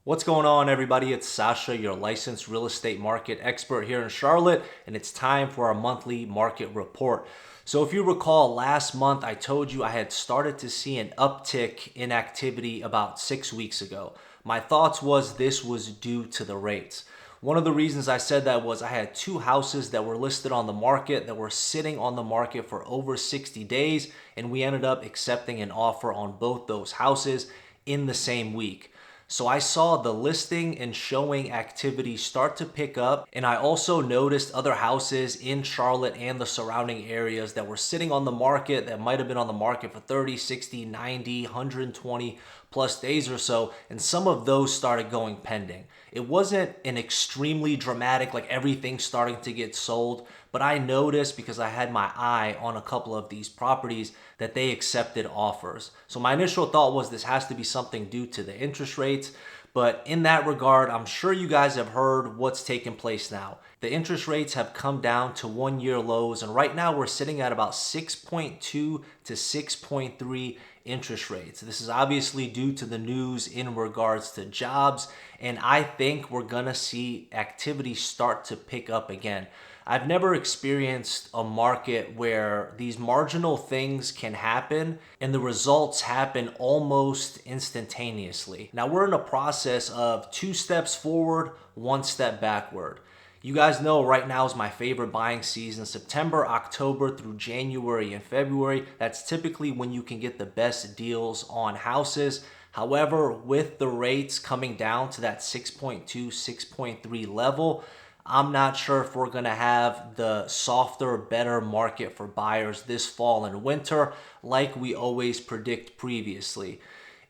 What's going on, everybody? It's Sasha, your licensed real estate market expert here in Charlotte, and it's time for our monthly market report. So if you recall, last month I told you I had started to see an uptick in activity about 6 weeks ago. My thoughts was this was due to the rates. One of the reasons I said that was I had two houses that were listed on the market that were sitting on the market for over 60 days, and we ended up accepting an offer on both those houses in the same week. So I saw the listing and showing activity start to pick up, and I also noticed other houses in Charlotte and the surrounding areas that were sitting on the market that might have been on the market for 30, 60, 90, 120 plus days or so, and some of those started going pending. It wasn't an extremely dramatic, like everything starting to get sold, but I noticed because I had my eye on a couple of these properties that they accepted offers. So my initial thought was this has to be something due to the interest rates. But in that regard, I'm sure you guys have heard what's taking place now. The interest rates have come down to 1-year lows, and right now we're sitting at about 6.2 to 6.3 interest rates. This is obviously due to the news in regards to jobs, and I think we're gonna see activity start to pick up again. I've never experienced a market where these marginal things can happen and the results happen almost instantaneously. Now we're in a process of 2 steps forward, 1 step backward. You guys know right now is my favorite buying season, September, October through January and February. That's typically when you can get the best deals on houses. However, with the rates coming down to that 6.2, 6.3 level, I'm not sure if we're going to have the softer, better market for buyers this fall and winter like we always predict previously.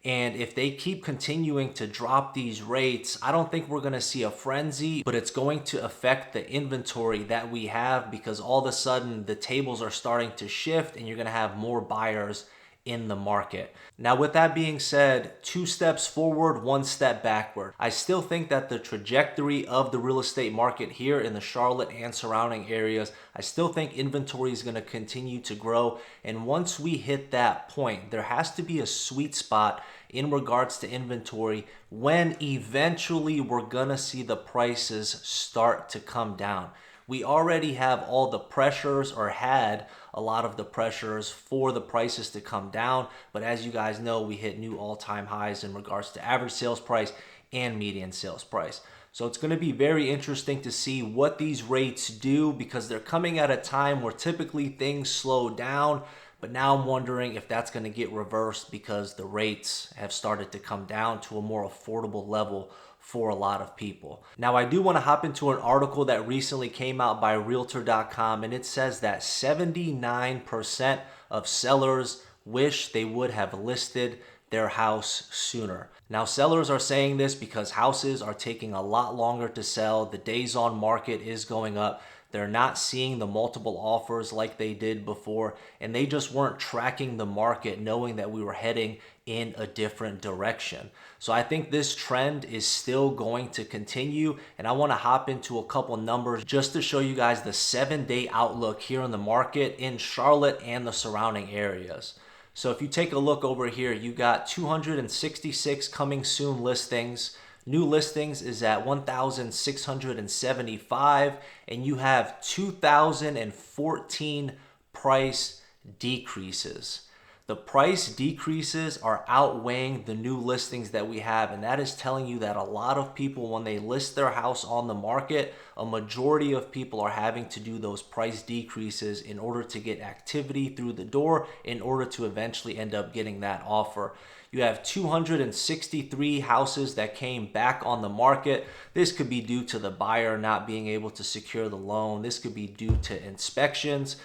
And if they keep continuing to drop these rates, I don't think we're going to see a frenzy, but it's going to affect the inventory that we have because all of a sudden the tables are starting to shift and you're going to have more buyers in the market. Now, with that being said, 2 steps forward, 1 step backward. I still think that the trajectory of the real estate market here in the Charlotte and surrounding areas, I still think inventory is going to continue to grow. And once we hit that point, there has to be a sweet spot in regards to inventory when eventually we're going to see the prices start to come down. We already have all the pressures or had a lot of the pressures for the prices to come down. But as you guys know, we hit new all-time highs in regards to average sales price and median sales price. So it's going to be very interesting to see what these rates do because they're coming at a time where typically things slow down. But now I'm wondering if that's going to get reversed because the rates have started to come down to a more affordable level for a lot of people. Now, I do want to hop into an article that recently came out by Realtor.com, and it says that 79% of sellers wish they would have listed their house sooner. Now, sellers are saying this because houses are taking a lot longer to sell. The days on market is going up. They're not seeing the multiple offers like they did before, and they just weren't tracking the market knowing that we were heading in a different direction. So I think this trend is still going to continue, and I want to hop into a couple numbers just to show you guys the 7-day outlook here in the market in Charlotte and the surrounding areas. So if you take a look over here, you got 266 coming soon listings. New listings is at 1,675, and you have 2,014 price decreases. The price decreases are outweighing the new listings that we have, and that is telling you that a lot of people, when they list their house on the market, a majority of people are having to do those price decreases in order to get activity through the door, in order to eventually end up getting that offer. You have 263 houses that came back on the market. This could be due to the buyer not being able to secure the loan. This could be due to inspections.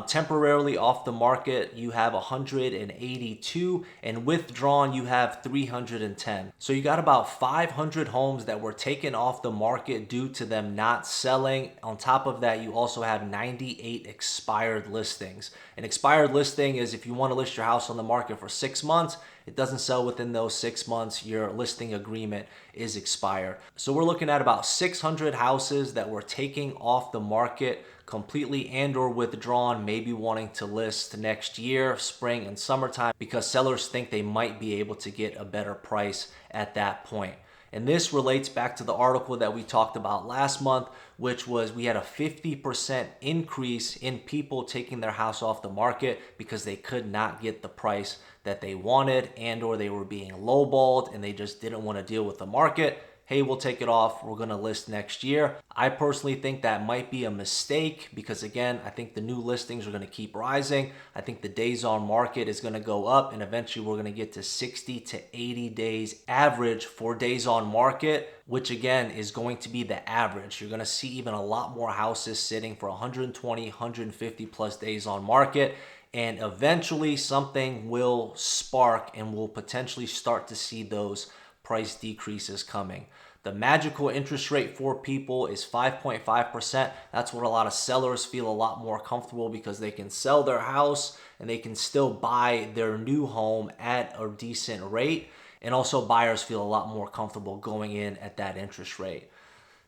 Temporarily off the market, you have 182, and withdrawn, you have 310. So you got about 500 homes that were taken off the market due to them not selling. On top of that, you also have 98 expired listings. An expired listing is if you want to list your house on the market for 6 months, it doesn't sell within those 6 months, your listing agreement is expired. So we're looking at about 600 houses that were taking off the market completely and or withdrawn, maybe wanting to list next year, spring and summertime, because sellers think they might be able to get a better price at that point. And this relates back to the article that we talked about last month, which was we had a 50% increase in people taking their house off the market because they could not get the price that they wanted, and or they were being lowballed and they just didn't want to deal with the market. Hey, we'll take it off, we're going to list next year. I personally think that might be a mistake because, again, I think the new listings are going to keep rising. I think the days on market is going to go up, and eventually we're going to get to 60 to 80 days average for days on market, which again is going to be the average. You're going to see even a lot more houses sitting for 120, 150 plus days on market. And eventually something will spark and we'll potentially start to see those price decreases coming. The magical interest rate for people is 5.5%. That's what a lot of sellers feel a lot more comfortable because they can sell their house and they can still buy their new home at a decent rate. And also buyers feel a lot more comfortable going in at that interest rate.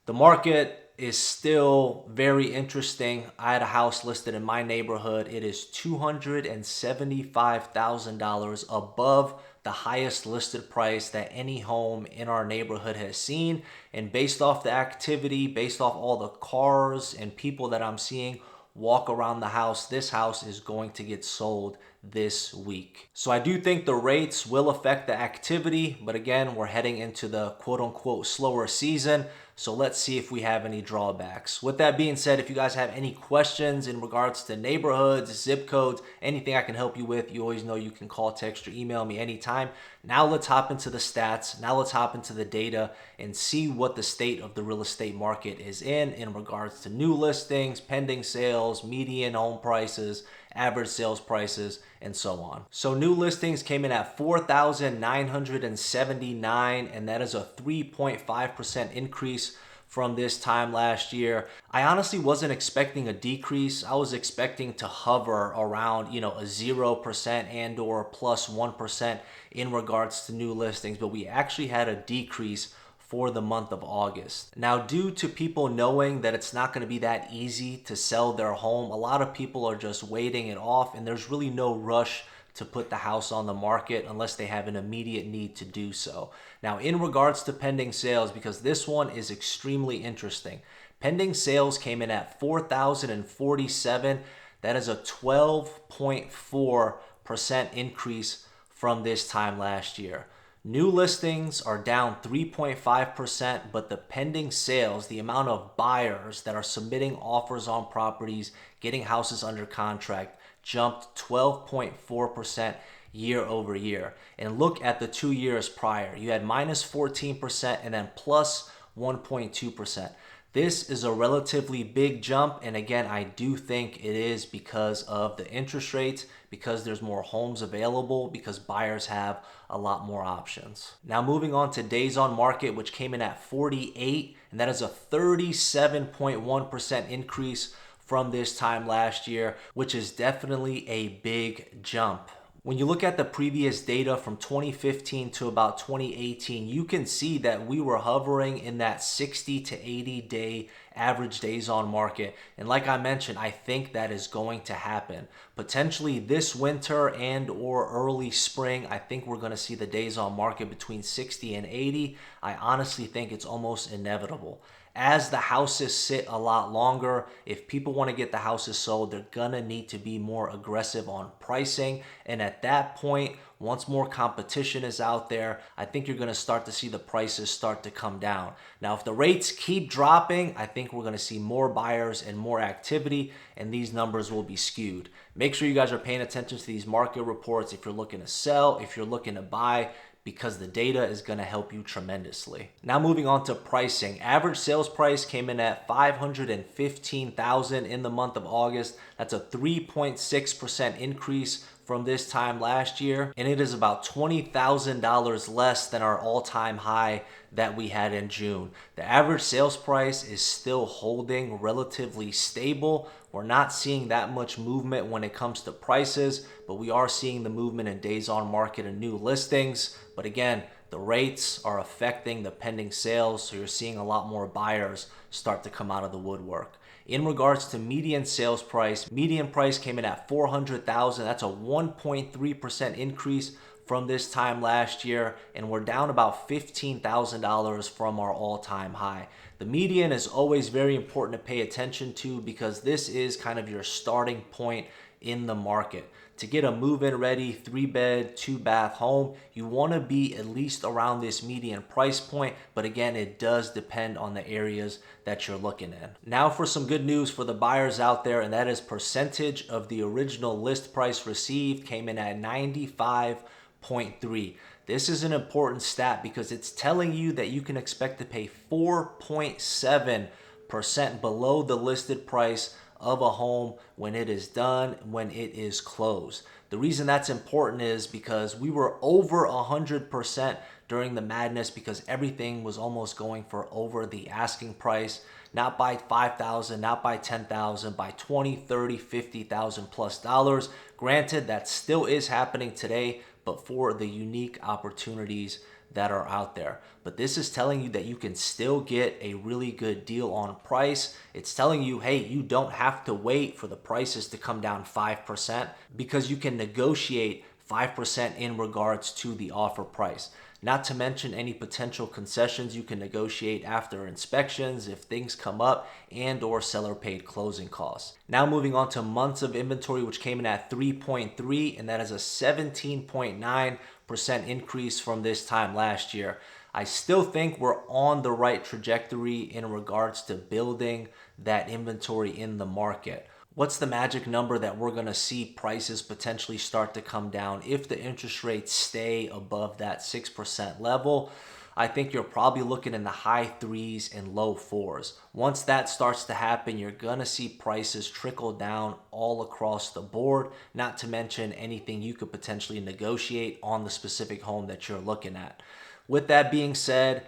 The market is still very interesting. I had a house listed in my neighborhood. It is $275,000 above the highest listed price that any home in our neighborhood has seen. And based off the activity, based off all the cars and people that I'm seeing walk around the house, this house is going to get sold this week. So I do think the rates will affect the activity, but again, we're heading into the quote unquote slower season. So let's see if we have any drawbacks. With that being said, if you guys have any questions in regards to neighborhoods, zip codes, anything I can help you with, you always know you can call, text, or email me anytime. Now let's hop into the stats. Now let's hop into the data and see what the state of the real estate market is in regards to new listings, pending sales, median home prices, average sales prices, and so on. So new listings came in at 4,979, and that is a 3.5% increase from this time last year. I honestly wasn't expecting a decrease. I was expecting to hover around, a 0% and or plus 1% in regards to new listings, but we actually had a decrease for the month of August. Now, due to people knowing that it's not going to be that easy to sell their home, a lot of people are just waiting it off, and there's really no rush to put the house on the market unless they have an immediate need to do so. Now, in regards to pending sales, because this one is extremely interesting, pending sales came in at 4,047. That is a 12.4% increase from this time last year. New listings are down 3.5%, but the pending sales, the amount of buyers that are submitting offers on properties, getting houses under contract, jumped 12.4% year over year. And look at the 2 years prior. You had minus 14% and then plus 1.2%. This is a relatively big jump, and again, I do think it is because of the interest rates, because there's more homes available, because buyers have a lot more options. Now moving on to days on market, which came in at 48, and that is a 37.1% increase from this time last year, which is definitely a big jump. When you look at the previous data from 2015 to about 2018, you can see that we were hovering in that 60 to 80 day average days on market. And like I mentioned, I think that is going to happen. Potentially this winter and or early spring, I think we're going to see the days on market between 60 and 80. I honestly think it's almost inevitable. As the houses sit a lot longer, if people want to get the houses sold, they're gonna need to be more aggressive on pricing. And at that point, once more competition is out there, I think you're gonna start to see the prices start to come down. Now, if the rates keep dropping, I think we're gonna see more buyers and more activity, and these numbers will be skewed. Make sure you guys are paying attention to these market reports if you're looking to sell, if you're looking to buy, because the data is going to help you tremendously. Now moving on to pricing. Average sales price came in at $515,000 in the month of August. That's a 3.6% increase from this time last year, and it is about $20,000 less than our all-time high that we had in June. The average sales price is still holding relatively stable. We're not seeing that much movement when it comes to prices, but we are seeing the movement in days on market and new listings. But again, the rates are affecting the pending sales, so you're seeing a lot more buyers start to come out of the woodwork. In regards to median sales price, median price came in at $400,000. That's a 1.3% increase from this time last year, and we're down about $15,000 from our all-time high. The median is always very important to pay attention to because this is kind of your starting point in the market. To get a move-in ready 3-bed, 2-bath home, you want to be at least around this median price point, but again, it does depend on the areas that you're looking in. Now for some good news for the buyers out there, and that is percentage of the original list price received came in at 95.3. This is an important stat because it's telling you that you can expect to pay 4.7% below the listed price of a home when it is done, when it is closed. The reason that's important is because we were over 100% during the madness because everything was almost going for over the asking price, not by 5,000, not by 10,000, by 20, 30, 50,000 plus dollars. Granted, that still is happening today, but for the unique opportunities that are out there. But this is telling you that you can still get a really good deal on price. It's telling you, hey, you don't have to wait for the prices to come down 5% because you can negotiate 5% in regards to the offer price. Not to mention any potential concessions you can negotiate after inspections if things come up and or seller paid closing costs. Now moving on to months of inventory, which came in at 3.3, and that is a 17.9% increase from this time last year. I still think we're on the right trajectory in regards to building that inventory in the market. What's the magic number that we're going to see prices potentially start to come down if the interest rates stay above that 6% level? I think you're probably looking in the high 3s and low 4s. Once that starts to happen, you're going to see prices trickle down all across the board, not to mention anything you could potentially negotiate on the specific home that you're looking at. With that being said,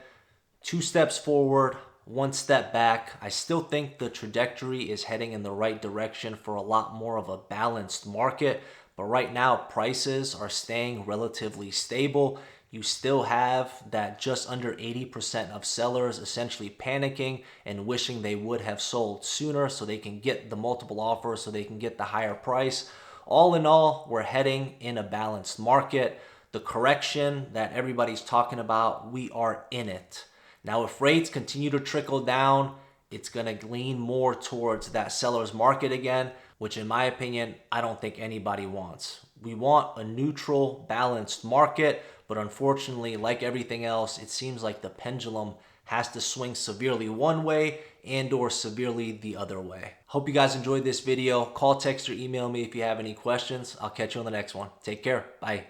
2 steps forward, 1 step back. I still think the trajectory is heading in the right direction for a lot more of a balanced market, but right now prices are staying relatively stable. You still have that just under 80% of sellers essentially panicking and wishing they would have sold sooner so they can get the multiple offers, so they can get the higher price. All in all, we're heading in a balanced market. The correction that everybody's talking about, we are in it. Now, if rates continue to trickle down, it's going to lean more towards that seller's market again, which in my opinion, I don't think anybody wants. We want a neutral, balanced market, but unfortunately, like everything else, it seems like the pendulum has to swing severely one way and or severely the other way. Hope you guys enjoyed this video. Call, text, or email me if you have any questions. I'll catch you on the next one. Take care. Bye.